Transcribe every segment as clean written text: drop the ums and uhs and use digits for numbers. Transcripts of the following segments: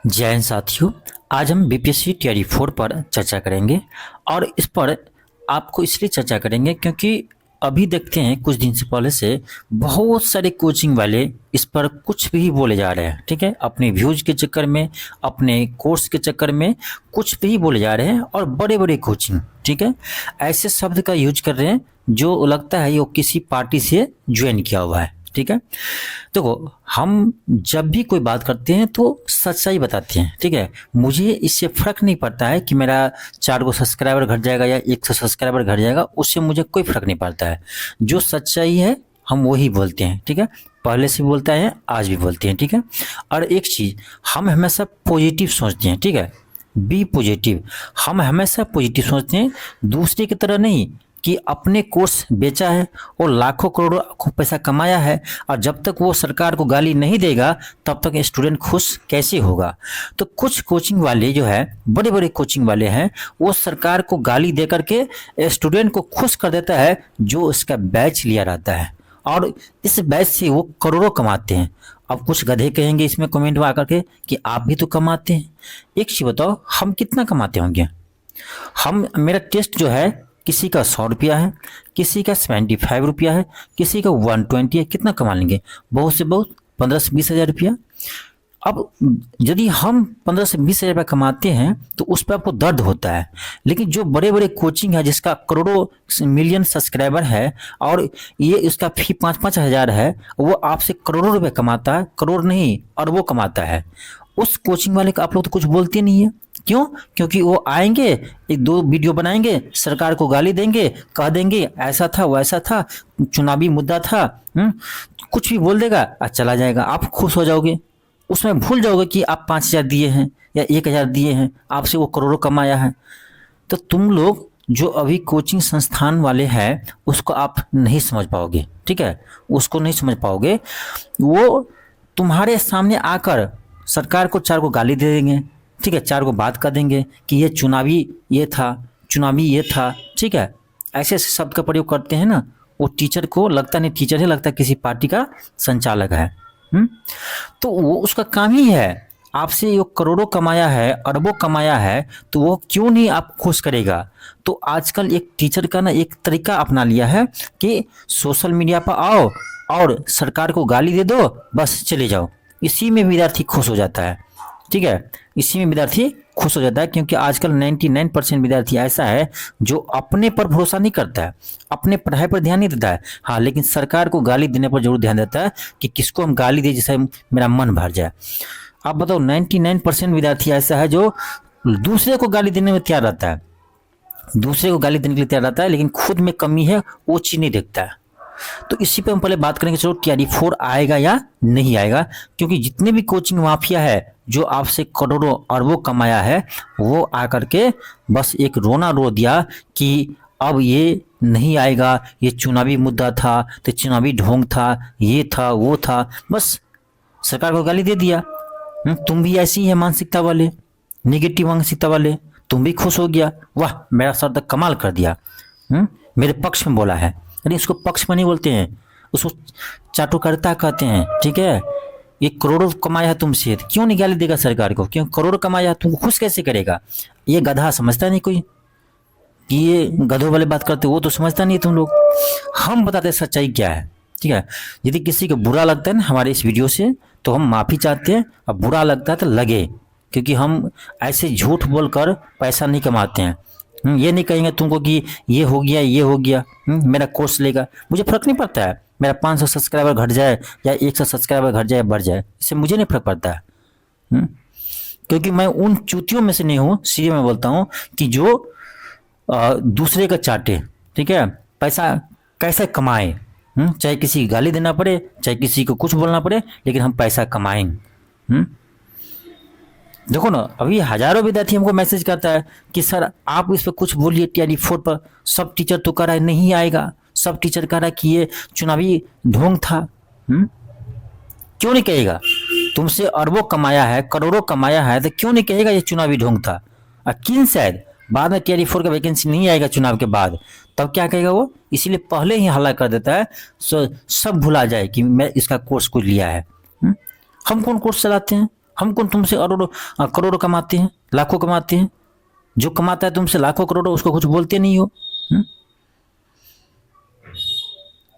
जय हिंद साथियों। आज हम बीपीएससी टीआरई 4 पर चर्चा करेंगे और इस पर आपको इसलिए चर्चा करेंगे क्योंकि अभी देखते हैं कुछ दिन से पहले से बहुत सारे कोचिंग वाले इस पर कुछ भी बोले जा रहे हैं। ठीक है, अपने व्यूज के चक्कर में, अपने कोर्स के चक्कर में कुछ भी बोले जा रहे हैं और बड़े बड़े कोचिंग, ठीक है, ऐसे शब्द का यूज कर रहे हैं जो लगता है वो किसी पार्टी से ज्वाइन किया हुआ है। ठीक है, देखो हम जब भी कोई बात करते हैं तो सच्चाई बताते हैं। ठीक है, मुझे इससे फर्क नहीं पड़ता है कि मेरा 4 को सब्सक्राइबर घट जाएगा या 100 सब्सक्राइबर घट जाएगा, उससे मुझे कोई फर्क नहीं पड़ता है। जो सच्चाई है हम वही बोलते हैं। ठीक है, पहले से भी बोलता है, आज भी बोलते हैं। ठीक है, और एक चीज़ हम हमेशा पॉजिटिव सोचते हैं। ठीक है, बी पॉजिटिव, हम हमेशा पॉजिटिव सोचते हैं, दूसरे की तरह नहीं कि अपने कोर्स बेचा है और लाखों करोड़ों पैसा कमाया है और जब तक वो सरकार को गाली नहीं देगा तब तक स्टूडेंट खुश कैसे होगा। तो कुछ कोचिंग वाले जो है, बड़े बड़े कोचिंग वाले हैं, वो सरकार को गाली दे करके स्टूडेंट को खुश कर देता है जो उसका बैच लिया रहता है और इस बैच से वो करोड़ों कमाते हैं। अब कुछ गधे कहेंगे इसमें कमेंट में आकर के कि आप भी तो कमाते हैं। एक चीज़ बताओ, हम कितना कमाते होंगे? मेरा टेस्ट जो है किसी का 100 रुपया है, किसी का 75 रुपया है, किसी का 120 है, कितना कमा लेंगे? बहुत से बहुत 15 से 20 हज़ार रुपया। अब यदि हम 15 से 20 हज़ार रुपया कमाते हैं तो उस पर आपको दर्द होता है, लेकिन जो बड़े बड़े कोचिंग है जिसका करोड़ों मिलियन सब्सक्राइबर है और ये इसका फी 5-5 हज़ार है, वो आपसे करोड़ों रुपए कमाता है, करोड़ नहीं अरबों कमाता है। उस कोचिंग वाले का आप लोग तो कुछ बोलते नहीं है। क्यों? क्योंकि वो आएंगे, 1-2 वीडियो बनाएंगे, सरकार को गाली देंगे, कह देंगे ऐसा था वैसा था, चुनावी मुद्दा था, कुछ भी बोल देगा और चला जाएगा। आप खुश हो जाओगे, उसमें भूल जाओगे कि आप 5,000 दिए हैं या 1,000 दिए हैं, आपसे वो करोड़ों कमाया है। तो तुम लोग जो अभी कोचिंग संस्थान वाले हैं उसको आप नहीं समझ पाओगे। ठीक है, उसको नहीं समझ पाओगे। वो तुम्हारे सामने आकर सरकार को 4 को गाली दे देंगे। ठीक है, 4 को बात कर देंगे कि ये चुनावी ये था, चुनावी ये था। ठीक है, ऐसे ऐसे शब्द का प्रयोग करते हैं ना, वो टीचर को लगता नहीं टीचर है, लगता है किसी पार्टी का संचालक है। तो वो उसका काम ही है, आपसे वो करोड़ों कमाया है, अरबों कमाया है, तो वो क्यों नहीं आप खुश करेगा। तो आजकल एक टीचर का ना एक तरीका अपना लिया है कि सोशल मीडिया पर आओ और सरकार को गाली दे दो, बस चले जाओ। इसी में विद्यार्थी खुश हो जाता है। ठीक है, इसी में विद्यार्थी खुश हो जाता है क्योंकि आजकल 99% विद्यार्थी ऐसा है जो अपने पर भरोसा नहीं करता है, अपने पढ़ाई पर ध्यान नहीं देता है। हाँ, लेकिन सरकार को गाली देने पर जरूर ध्यान देता है कि किसको हम गाली दें जिससे मेरा मन भर जाए। आप बताओ, 99% विद्यार्थी ऐसा है जो दूसरे को गाली देने में तैयार रहता है, दूसरे को गाली देने के लिए तैयार रहता है, लेकिन खुद में कमी है वो चीज़ नहीं देखता है। तो इसी पे हम पहले बात करेंगे, चलो टीआरई 4 आएगा या नहीं आएगा, क्योंकि जितने भी कोचिंग माफिया है जो आपसे करोड़ों अरबों कमाया है, वो आकर के बस एक रोना रो दिया कि अब ये नहीं आएगा, ये चुनावी मुद्दा था, तो चुनावी ढोंग था, ये था वो था, बस सरकार को गाली दे दिया। तुम भी ऐसी है मानसिकता वाले, नेगेटिव मानसिकता वाले, तुम भी खुश हो गया, वाह मेरा सर तक कमाल कर दिया, मेरे पक्ष में बोला है। अरे इसको पक्ष में नहीं बोलते हैं, उसको चाटुकारिता कहते हैं। ठीक है, ये करोड़ों कमाया है तुमसे, क्यों नहीं गाली देगा सरकार को? क्यों? करोड़ कमाया, तुमको खुश कैसे करेगा? ये गधा समझता नहीं कोई कि ये गधों वाले बात करते, वो तो समझता नहीं तुम लोग। हम बताते सच्चाई क्या है। ठीक है, यदि किसी को बुरा लगता है ना हमारे इस वीडियो से तो हम माफ़ी चाहते हैं, और बुरा लगता है तो लगे, क्योंकि हम ऐसे झूठ बोलकर पैसा नहीं कमाते हैं। ये नहीं कहेंगे तुमको कि ये हो गया ये हो गया, मेरा कोर्स लेगा, मुझे फ़र्क नहीं पड़ता है, मेरा 500 सब्सक्राइबर घट जाए या 100 सब्सक्राइबर घट जाए बढ़ जाए, इससे मुझे नहीं फर्क पड़ता है। क्योंकि मैं उन चूतियों में से नहीं हूँ, सीधे मैं बोलता हूँ कि जो दूसरे का चाटे। ठीक है, पैसा कैसे कमाए, चाहे किसी की गाली देना पड़े, चाहे किसी को कुछ बोलना पड़े, लेकिन हम पैसा कमाएंगे। देखो ना, अभी हजारों विद्यार्थी हमको मैसेज करता है कि सर आप इस पर कुछ बोलिए, टीआरई 4 पर सब टीचर तो कह रहा है नहीं आएगा, सब टीचर कह रहा है कि ये चुनावी ढोंग था। क्यों नहीं कहेगा? तुमसे अरबों कमाया है, करोड़ों कमाया है, तो क्यों नहीं कहेगा ये चुनावी ढोंग था? अकील शायद बाद में टीआरई 4 का वैकेंसी नहीं आएगा चुनाव के बाद, तब क्या कहेगा वो? इसीलिए पहले ही हल्ला कर देता है, सब भुला जाए कि मैं इसका कोर्स को लिया है। हम कौन कोर्स चलाते हैं? हम कौन तुमसे करोड़ों करोड़ों कमाते हैं, लाखों कमाते हैं? जो कमाता है तुमसे लाखों करोड़ों उसको कुछ बोलते नहीं हो।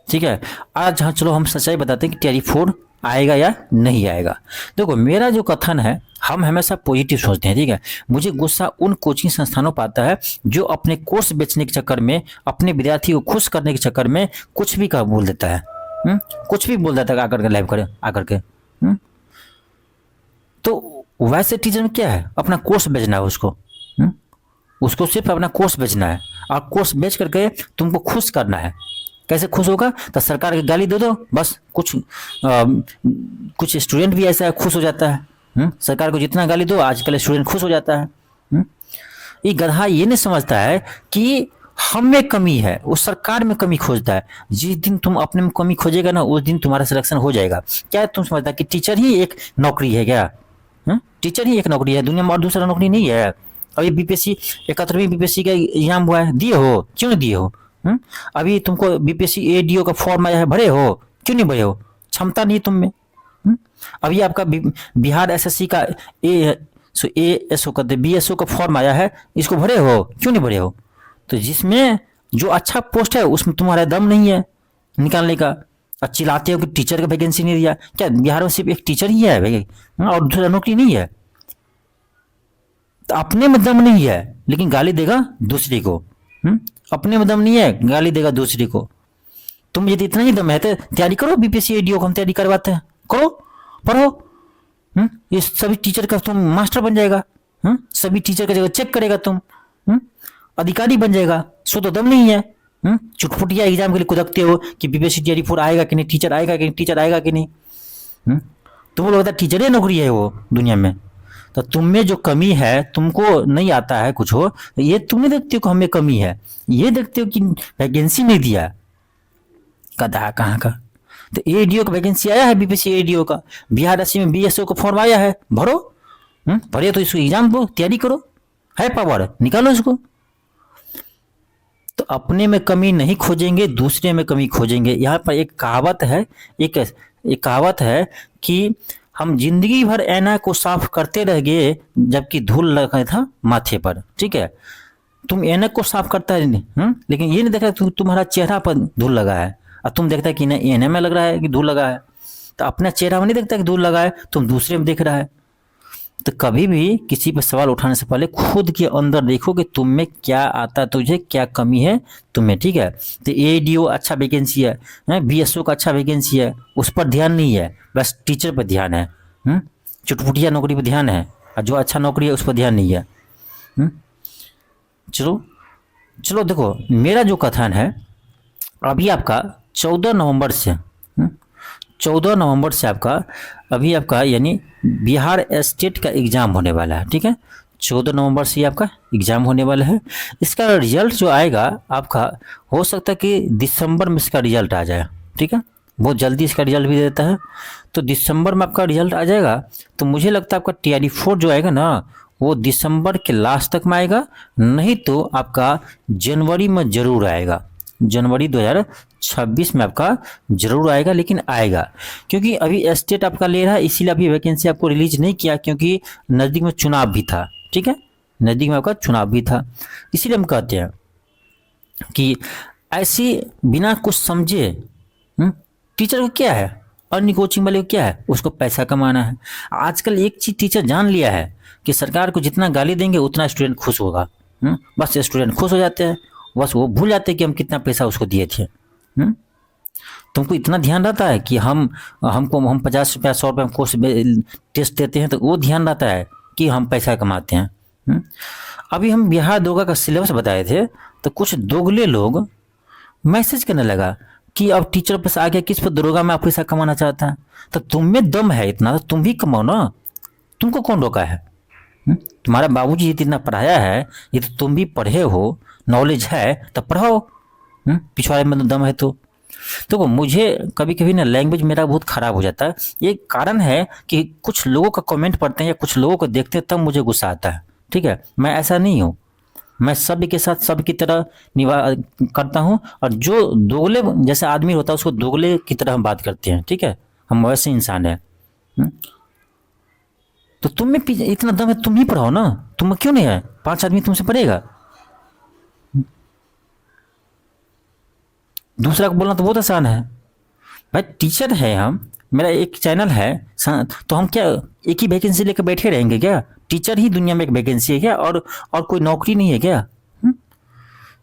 ठीक है। आज हाँ चलो हम सच्चाई बताते हैं कि टीआरई 4 आएगा या नहीं आएगा। देखो मेरा जो कथन है, हम हमेशा पॉजिटिव सोचते हैं, ठीक है। मुझे गुस्सा उन कोचिंग संस्थानों पर आता है जो अपने कोर्स बेचने के चक्कर में, अपने विद्यार्थी को खुश करने के चक्कर में कुछ भी का बोल देता है। कुछ भी बोल देता है आकर के लाइव करे आकर के। तो वैसे टीचर में क्या है, अपना कोर्स बेचना है उसको। उसको सिर्फ अपना कोर्स बेचना है और कोर्स बेच करके तुमको खुश करना है। कैसे खुश होगा? तो सरकार की गाली दे दो बस। कुछ स्टूडेंट भी ऐसा है, खुश हो जाता है। सरकार को जितना गाली दो आजकल स्टूडेंट खुश हो जाता है। ये गधा ये नहीं समझता है कि हम में कमी है, वो सरकार में कमी खोजता है। जिस दिन तुम अपने में कमी खोजेगा ना उस दिन तुम्हारा सिलेक्शन हो जाएगा। क्या तुम समझता है कि टीचर ही एक नौकरी है क्या? टीचर ही एक नौकरी है, दुनिया में और दूसरा नौकरी नहीं है। अभी बीपीएससी 71वीं बीपीएससी का एग्जाम हुआ है, दिए हो? क्यों नहीं दिए हो? अभी तुमको बीपीएससी एडीओ का फॉर्म आया है, भरे हो? क्यों नहीं भरे हो? क्षमता नहीं तुम में। अभी आपका बिहार एसएससी का एएसओ का बीएसओ का फॉर्म आया है, इसको भरे हो? क्यों नहीं भरे हो? तो जिसमें जो अच्छा पोस्ट है उसमें तुम्हारा दम नहीं है निकालने का। और चिल्लाते हो कि टीचर का वैकेंसी नहीं दिया। क्या बिहार में सिर्फ एक टीचर ही है भाई और दूसरा नौकरी नहीं है? तो अपने में दम नहीं है लेकिन गाली देगा दूसरे को। अपने में दम नहीं है, गाली देगा दूसरे को। तुम यदि इतना ही दम है तो तैयारी करो, बीपीएससी एडीओ को हम तैयारी करवाते हैं, करो, पढ़ो। ये सभी टीचर का तुम मास्टर बन जाएगा। सभी टीचर का जगह चेक करेगा तुम। अधिकारी बन जाएगा। सो तो दम नहीं है। चुटपुटिया एग्जाम के लिए कुदकते हो कि बीपीएससी टीआरई 4 आएगा कि नहीं, टीचर आएगा कि नहीं, टीचर आएगा कि नहीं। तुम लोग लगता है टीचर ही नौकरी है वो दुनिया में। तो तुम में जो कमी है, तुमको नहीं आता है कुछ हो, ये तुम नहीं देखते हो कि हमें कमी है, ये देखते हो कि वैकेंसी नहीं दिया। गधा कहाँ का। तो एडीओ का वैकेंसी आया है, बीपीएससी एडीओ का, बिहार एससी में बीएसओ का फॉर्म आया है, भरो। भरे तो इसको एग्जाम दो, तैयारी करो, है पावर, निकालो इसको। तो अपने में कमी नहीं खोजेंगे, दूसरे में कमी खोजेंगे। यहाँ पर एक कहावत है, एक कहावत है कि हम जिंदगी भर ऐना को साफ करते रह गए जबकि धूल लगा था माथे पर। ठीक है, तुम ऐनक को साफ करता है लेकिन ये नहीं देखा तुम्हारा चेहरा पर धूल लगा है, और तुम देखता है कि नहीं ऐने में लग रहा है कि धूल लगा है। तो अपना चेहरा में नहीं देखता कि धूल लगा है, तुम दूसरे में देख रहा है। तो कभी भी किसी पर सवाल उठाने से पहले खुद के अंदर देखो कि तुम में क्या आता, तुझे क्या कमी है तुम्हें। ठीक है, तो एडीओ अच्छा वैकेंसी है, बीएसओ का अच्छा वैकेंसी है, उस पर ध्यान नहीं है, बस टीचर पर ध्यान है। चुटपुटिया नौकरी पर ध्यान है, और जो अच्छा नौकरी है उस पर ध्यान नहीं है। चलो चलो देखो, मेरा जो कथन है, अभी आपका 14 नवंबर से 14 नवंबर से आपका अभी आपका यानी बिहार स्टेट का एग्ज़ाम होने वाला है। ठीक है, 14 नवंबर से आपका एग्ज़ाम होने वाला है। इसका रिजल्ट जो आएगा आपका, हो सकता है कि दिसंबर में इसका रिजल्ट आ जाए। ठीक है, बहुत जल्दी इसका रिजल्ट भी देता है, तो दिसंबर में आपका रिजल्ट आ जाएगा। तो मुझे लगता है आपका टीआरई 4 जो आएगा ना, वो दिसंबर के लास्ट तक में आएगा, नहीं तो आपका जनवरी में ज़रूर आएगा। जनवरी 2026 में आपका जरूर आएगा, लेकिन आएगा। क्योंकि अभी स्टेट आपका ले रहा है, इसीलिए अभी वैकेंसी आपको रिलीज नहीं किया, क्योंकि नज़दीक में चुनाव भी था। ठीक है, नज़दीक में आपका चुनाव भी था, इसीलिए हम कहते हैं कि ऐसी बिना कुछ समझे टीचर को क्या है, अन्य कोचिंग वाले को क्या है, उसको पैसा कमाना है। आजकल एक चीज़ टीचर जान लिया है कि सरकार को जितना गाली देंगे उतना स्टूडेंट खुश होगा। बस स्टूडेंट खुश हो जाते हैं, बस वो भूल जाते हैं कि हम कितना पैसा उसको दिए थे। तुमको इतना ध्यान रहता है कि हम 50 रुपया 100 रुपया कोर्स टेस्ट देते हैं, तो वो ध्यान रहता है कि हम पैसा कमाते हैं। अभी हम बिहार दरोगा का सिलेबस बताए थे, तो कुछ दोगले लोग मैसेज करने लगा कि अब टीचर पर आ गया, किस पर दरोगा में आप पैसा कमाना चाहता है। तो तुम में दम है इतना, तो तुम भी कमाओ ना, तुमको कौन रोका है? तुम्हारा बाबूजी इतना पढ़ाया है, ये तो तुम भी पढ़े हो, नॉलेज है, तब पढ़ाओ। पिछवाड़े में दम है तो मुझे कभी कभी ना लैंग्वेज मेरा बहुत ख़राब हो जाता है। ये कारण है कि कुछ लोगों का कमेंट पढ़ते हैं या कुछ लोगों को देखते हैं, तब मुझे गुस्सा आता है। ठीक है, मैं ऐसा नहीं हूँ, मैं सब के साथ सब की तरह करता हूँ, और जो दोगले जैसा आदमी होता है उसको दोगले की तरह हम बात करते हैं। ठीक है, हम वैसे इंसान हैं। तो तुम में इतना दम है, तुम ही पढ़ाओ ना, तुम क्यों नहीं है, 5 आदमी तुमसे पढ़ेगा। दूसरा को बोलना तो बहुत आसान है। भाई टीचर है हम, मेरा एक चैनल है, तो हम क्या एक ही वैकेंसी लेकर बैठे रहेंगे क्या? टीचर ही दुनिया में एक वैकेंसी है क्या? और कोई नौकरी नहीं है क्या?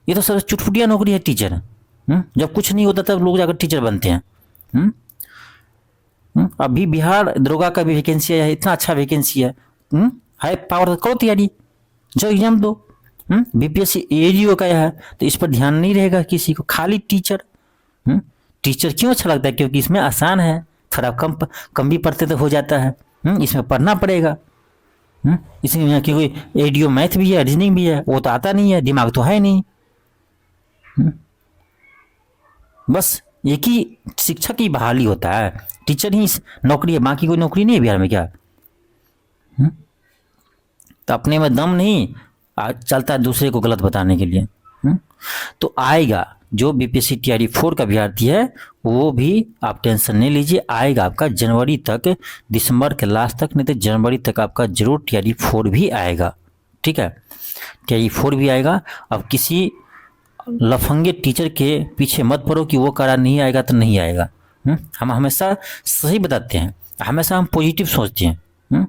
ये तो सब चुटपुटिया नौकरी है टीचर। जब कुछ नहीं होता तब लोग जाकर टीचर बनते हैं। अभी बिहार दरोगा का भी वैकेंसी है, इतना अच्छा वैकेंसी है। हाई पावर करो तैयारी, जो एग्जाम दो। बीपीएससी एडीओ का है, तो इस पर ध्यान नहीं रहेगा किसी को, खाली टीचर। टीचर क्यों अच्छा लगता है? क्योंकि इसमें आसान है, थोड़ा कम भी पढ़ते तो हो जाता है। इसमें पढ़ना पड़ेगा। इसमें क्योंकि एडीओ मैथ भी है, रीजनिंग भी है, वो तो आता नहीं है, दिमाग तो है नहीं। बस एक ही शिक्षक की बहाली होता है, टीचर ही नौकरी है, बाकी कोई नौकरी नहीं है बिहार में क्या? तो अपने में दम नहीं, चलता है दूसरे को गलत बताने के लिए। तो आएगा जो बीपीएससी टीआरई 4 का अभ्यर्थी है, वो भी आप टेंशन नहीं लीजिए, आएगा आपका जनवरी तक, दिसंबर के लास्ट तक, नहीं तो जनवरी तक आपका जरूर टीआरई 4 भी आएगा। ठीक है, टीआरई 4 भी आएगा। अब किसी लफंगे टीचर के पीछे मत पड़ो कि वो करा नहीं आएगा तो नहीं आएगा। हम हमेशा सही बताते हैं, हमेशा हम पॉजिटिव सोचते हैं।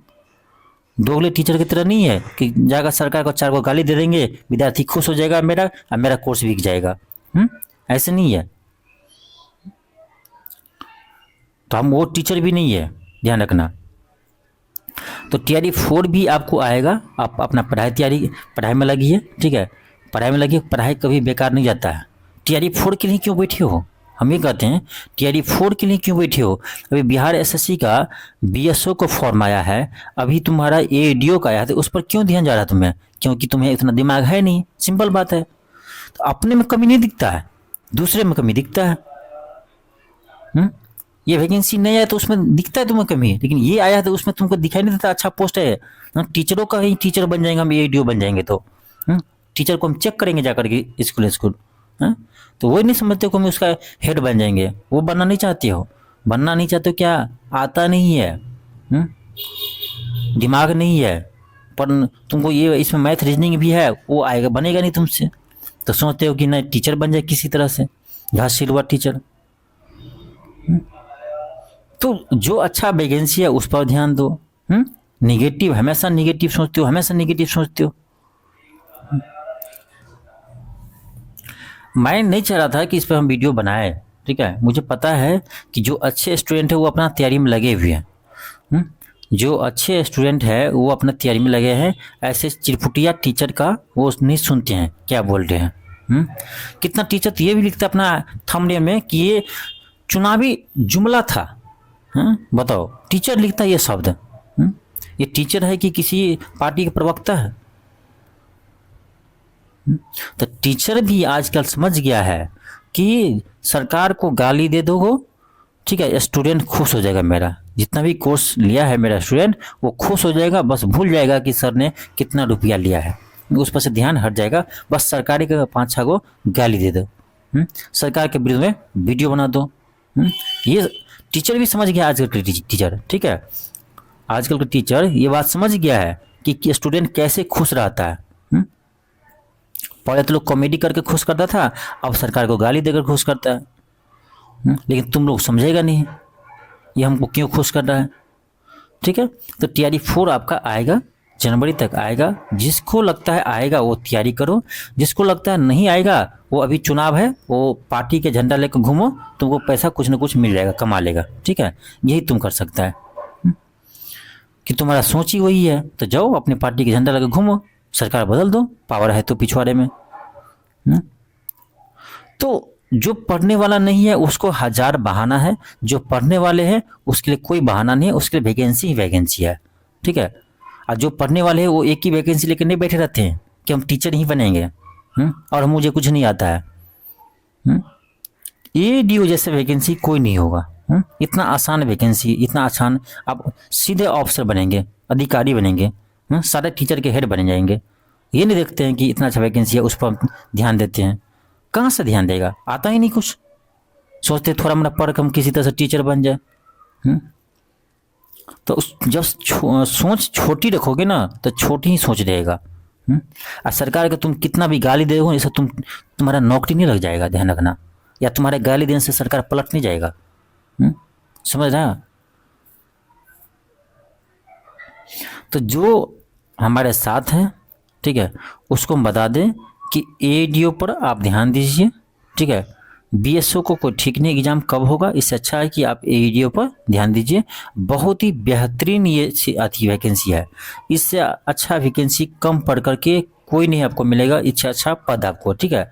दोगले टीचर की तरह नहीं है कि जाकर सरकार को 4 को गाली दे देंगे, विद्यार्थी खुश हो जाएगा मेरा, और मेरा कोर्स बिक जाएगा। ऐसे नहीं है। तो हम वो टीचर भी नहीं है, ध्यान रखना। तो टीआरई 4 भी आपको आएगा। आप अपना पढ़ाई में लगिए। ठीक है, पढ़ाई में लगिए, पढ़ाई कभी बेकार नहीं जाता है। टीआरई 4 के लिए क्यों बैठे हो? हम ये कहते हैं टीआरई 4 के लिए क्यों बैठे हो? अभी बिहार एसएससी का बीएसओ को फॉर्म आया है, अभी तुम्हारा एडीओ का आया है, तो उस पर क्यों ध्यान जा रहा है तुम्हें? क्योंकि तुम्हें इतना दिमाग है नहीं, सिंपल बात है। तो अपने में कमी नहीं दिखता है, दूसरे में कमी दिखता है। ये वैकेंसी नहीं आया तो उसमें दिखता है तुम्हें कमी, लेकिन ये आया तो उसमें तुमको दिखाई नहीं देता अच्छा पोस्ट है। टीचरों का ही टीचर बन जाएंगे हम, एडीओ बन जाएंगे तो टीचर को हम चेक करेंगे जाकर के स्कूल। तो वो नहीं समझते को हम उसका हेड बन जाएंगे, वो बनना नहीं चाहते हो। बनना नहीं चाहते हो क्या? आता नहीं है, दिमाग नहीं है, पर तुमको ये इसमें मैथ रीजनिंग भी है, वो आएगा, बनेगा नहीं तुमसे। तो सोचते हो कि नहीं टीचर बन जाए किसी तरह से, घास सिलवा टीचर। तो जो अच्छा वैकेंसी है उस पर ध्यान दो। निगेटिव हमेशा निगेटिव सोचते हो, हमेशा निगेटिव सोचते हो। मैं नहीं चाह रहा था कि इस पर हम वीडियो बनाए। ठीक है, मुझे पता है कि जो अच्छे स्टूडेंट है वो अपना तैयारी में लगे हुए हैं। जो अच्छे स्टूडेंट है वो अपना तैयारी में लगे हैं, ऐसे चिरपुटिया टीचर का वो नहीं सुनते हैं क्या बोल रहे हैं। कितना टीचर तो ये भी लिखता है अपना थंबनेल में कि ये चुनावी जुमला था। बताओ, टीचर लिखता है ये शब्द। ये टीचर है कि किसी पार्टी के प्रवक्ता है? तो टीचर भी आजकल समझ गया है कि सरकार को गाली दे दो, ठीक है, स्टूडेंट खुश हो जाएगा, मेरा जितना भी कोर्स लिया है मेरा स्टूडेंट वो खुश हो जाएगा, बस भूल जाएगा कि सर ने कितना रुपया लिया है, उस पर से ध्यान हट जाएगा। बस सरकारी का 5-6 को गाली दे दो, सरकार के विरुद्ध में वीडियो बना दो। ये टीचर भी समझ गया आजकल का टीचर। ठीक है, आजकल का टीचर ये बात समझ गया है कि स्टूडेंट कैसे खुश रहता है। पहले तो लोग कॉमेडी करके खुश करता था, अब सरकार को गाली देकर खुश करता है। लेकिन तुम लोग समझेगा नहीं ये हमको क्यों खुश कर रहा है। ठीक है, तो टीआरई 4 आपका आएगा, जनवरी तक आएगा। जिसको लगता है आएगा वो तैयारी करो, जिसको लगता है नहीं आएगा वो अभी चुनाव है, वो पार्टी के झंडा लेकर घूमो, तुमको पैसा कुछ ना कुछ मिल जाएगा, कमा लेगा। ठीक है, यही तुम कर सकता है कि तुम्हारा सोच ही वही है, तो जाओ अपनी पार्टी के झंडा लेकर घूमो, सरकार बदल दो, पावर है तो पिछवाड़े में। तो जो पढ़ने वाला नहीं है उसको 1000 बहाना है, जो पढ़ने वाले हैं उसके लिए कोई बहाना नहीं है, उसके लिए वैकेंसी ही वैकेंसी है। ठीक है, और जो पढ़ने वाले हैं वो एक ही वैकेंसी लेकर नहीं बैठे रहते हैं कि हम टीचर ही बनेंगे और मुझे कुछ नहीं आता है। एडीओ जैसे वैकेंसी कोई नहीं होगा। इतना आसान वैकेंसी, इतना आसान, आप सीधे ऑफिसर बनेंगे, अधिकारी बनेंगे, सारे टीचर के हेड बन जाएंगे। ये नहीं देखते हैं कि इतना अच्छा वैकेंसी है, उस पर ध्यान देते हैं। कहाँ से ध्यान देगा, आता ही नहीं कुछ। सोचते थोड़ा मोड़ा पढ़ के हम किसी तरह से टीचर बन जाए। तो जब सोच छोटी रखोगे ना तो छोटी ही सोच रहेगा। और सरकार को तुम कितना भी गाली दे हो, इससे तुम्हारा नौकरी नहीं लग जाएगा, ध्यान रखना। या तुम्हारे गाली देने से सरकार पलट नहीं जाएगा। समझ रहा? तो जो हमारे साथ हैं, ठीक है, उसको हम बता दें कि एडीओ पर आप ध्यान दीजिए, ठीक है। बीएसओ को कोई ठीक नहीं एग्जाम कब होगा, इससे अच्छा है कि आप एडीओ पर ध्यान दीजिए। बहुत ही बेहतरीन ये आती वैकेंसी है। इससे अच्छा वैकेंसी कम पढ़ करके कोई नहीं आपको मिलेगा, इससे अच्छा पद आपको, ठीक है।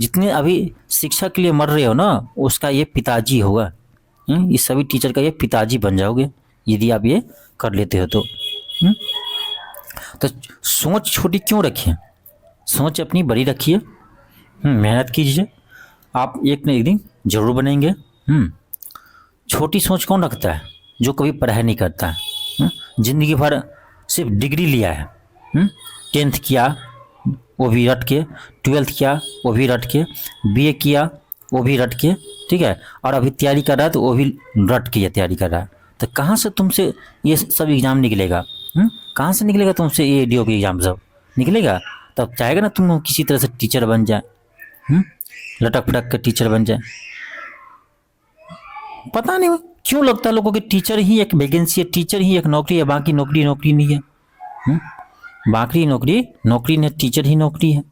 जितने अभी शिक्षा के लिए मर रहे हो ना, उसका ये पिताजी होगा। इस सभी टीचर का ये पिताजी बन जाओगे यदि आप ये कर लेते हो तो। तो सोच छोटी क्यों रखिए, सोच अपनी बड़ी रखिए। मेहनत कीजिए, आप एक न एक दिन जरूर बनेंगे। छोटी सोच कौन रखता है? जो कभी पढ़ाई नहीं करता है, जिंदगी भर सिर्फ डिग्री लिया है। 10th किया वो भी रट के, 12th किया वो भी रट के, बीए किया वो भी रट के, ठीक है, और अभी तैयारी कर रहा है तो वो भी रट के तैयारी कर रहा है। तो कहाँ से तुमसे ये सब एग्ज़ाम निकलेगा? कहाँ से निकलेगा तुमसे ये एडीओ के एग्ज़ाम सब निकलेगा? तब चाहेगा ना तुम किसी तरह से टीचर बन जाए, लटक फटक के टीचर बन जाए। पता नहीं क्यों लगता है लोगों की टीचर ही एक वैकेंसी है, टीचर ही एक नौकरी है, बाकी नौकरी नौकरी नहीं है। बाकी नौकरी नौकरी नहीं, टीचर ही नौकरी है।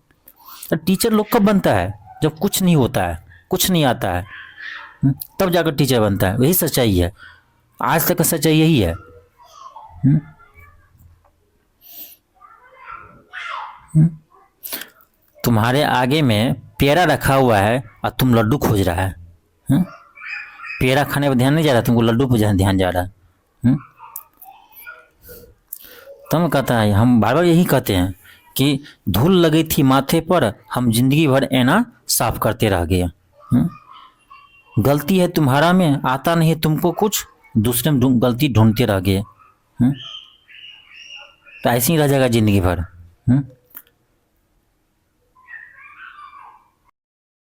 तो टीचर लोग कब बनता है? जब कुछ नहीं होता है, कुछ नहीं आता है, तब जाकर टीचर बनता है। वही सच्चाई है, आज तक का सच्चाई यही है। तुम्हारे आगे में पेड़ा रखा हुआ है और तुम लड्डू खोज रहा है। पेड़ा खाने पर ध्यान नहीं जा रहा, तुमको लड्डू पर ध्यान जा रहा है। तुम कहता है, हम बार बार यही कहते हैं कि धूल लगी थी माथे पर, हम जिंदगी भर ऐना साफ करते रह गए। गलती है तुम्हारा में, आता नहीं तुमको कुछ, दूसरे में गलती ढूंढते रह गए। तो ऐसे ही रह जाएगा जिंदगी भर।